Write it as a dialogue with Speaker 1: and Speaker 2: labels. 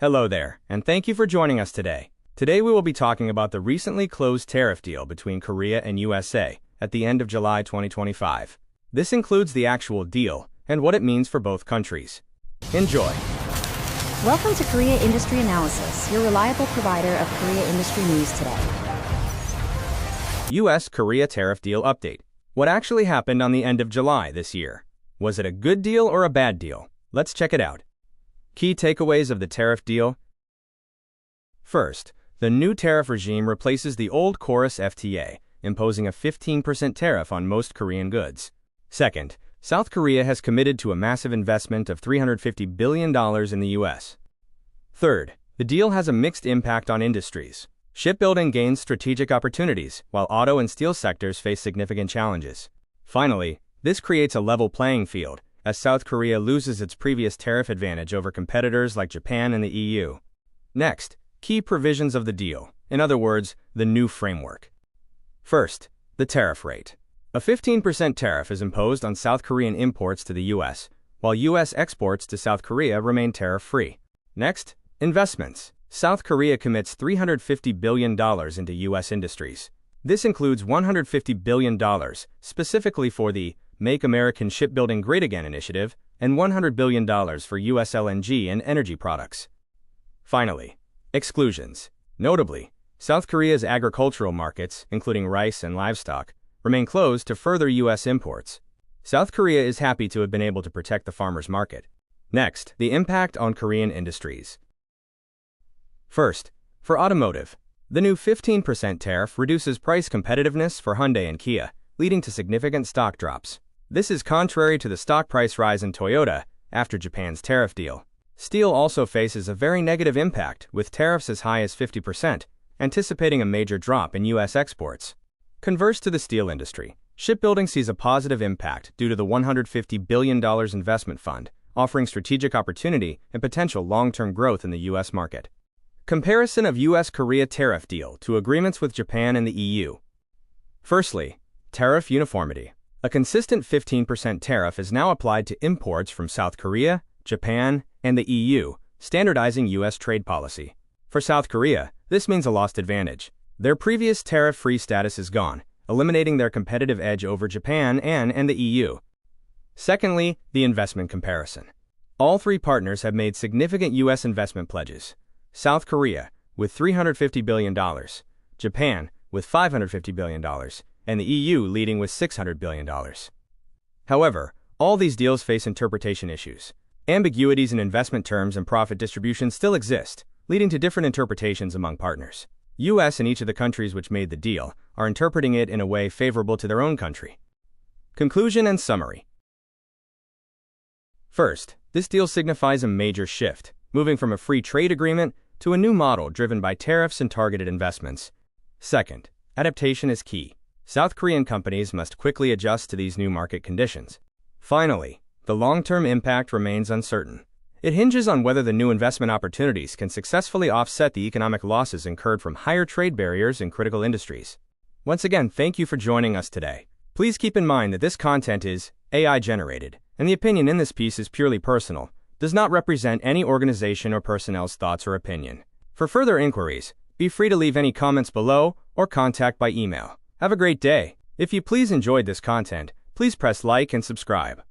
Speaker 1: Hello there, and thank you for joining us today. Today we will be talking about the recently closed tariff deal between Korea and USA at the end of July 2025. This includes the actual deal and what it means for both countries. Enjoy!
Speaker 2: Welcome to Korea Industry Analysis, your reliable provider of Korea industry news today.
Speaker 1: US-Korea Tariff Deal Update. What actually happened on the end of July this year? Was it a good deal or a bad deal? Let's check it out. Key takeaways of the tariff deal. First, the new tariff regime replaces the old KORUS FTA, imposing a 15% tariff on most Korean goods. Second, South Korea has committed to a massive investment of $350 billion in the U.S. Third, the deal has a mixed impact on industries. Shipbuilding gains strategic opportunities, while auto and steel sectors face significant challenges. Finally, this creates a level playing field, as South Korea loses its previous tariff advantage over competitors like Japan and the EU. Next, key provisions of the deal, in other words, the new framework. First, the tariff rate. A 15% tariff is imposed on South Korean imports to the U.S., while U.S. exports to South Korea remain tariff-free. Next, investments. South Korea commits $350 billion into U.S. industries. This includes $150 billion specifically for the Make American Shipbuilding Great Again initiative and $100 billion for U.S. LNG and energy products. Finally, exclusions. Notably, South Korea's agricultural markets, including rice and livestock, remain closed to further U.S. imports. South Korea is happy to have been able to protect the farmers' market. Next, the impact on Korean industries. First, for automotive, the new 15% tariff reduces price competitiveness for Hyundai and Kia, leading to significant stock drops. This is contrary to the stock price rise in Toyota after Japan's tariff deal. Steel also faces a very negative impact, with tariffs as high as 50%, anticipating a major drop in U.S. exports. Converse to the steel industry, shipbuilding sees a positive impact due to the $150 billion investment fund, offering strategic opportunity and potential long-term growth in the U.S. market. Comparison of US-Korea tariff deal to agreements with Japan and the EU. Firstly, tariff uniformity. A consistent 15% tariff is now applied to imports from South Korea, Japan, and the EU, standardizing U.S. trade policy. For South Korea, this means a lost advantage. Their previous tariff-free status is gone, eliminating their competitive edge over Japan and the EU. Secondly, the investment comparison. All three partners have made significant U.S. investment pledges. South Korea, with $350 billion, Japan, with $550 billion, and the EU leading with $600 billion. However, all these deals face interpretation issues. Ambiguities in investment terms and profit distribution still exist, leading to different interpretations among partners. U.S. and each of the countries which made the deal are interpreting it in a way favorable to their own country. Conclusion and summary. First, this deal signifies a major shift, moving from a free trade agreement to a new model driven by tariffs and targeted investments. Second, adaptation is key. South Korean companies must quickly adjust to these new market conditions. Finally, the long-term impact remains uncertain. It hinges on whether the new investment opportunities can successfully offset the economic losses incurred from higher trade barriers in critical industries. Once again, thank you for joining us today. Please keep in mind that this content is AI-generated, and the opinion in this piece is purely personal, does not represent any organization or personnel's thoughts or opinion. For further inquiries, be free to leave any comments below or contact by email. Have a great day. If you please enjoyed this content, please press like and subscribe.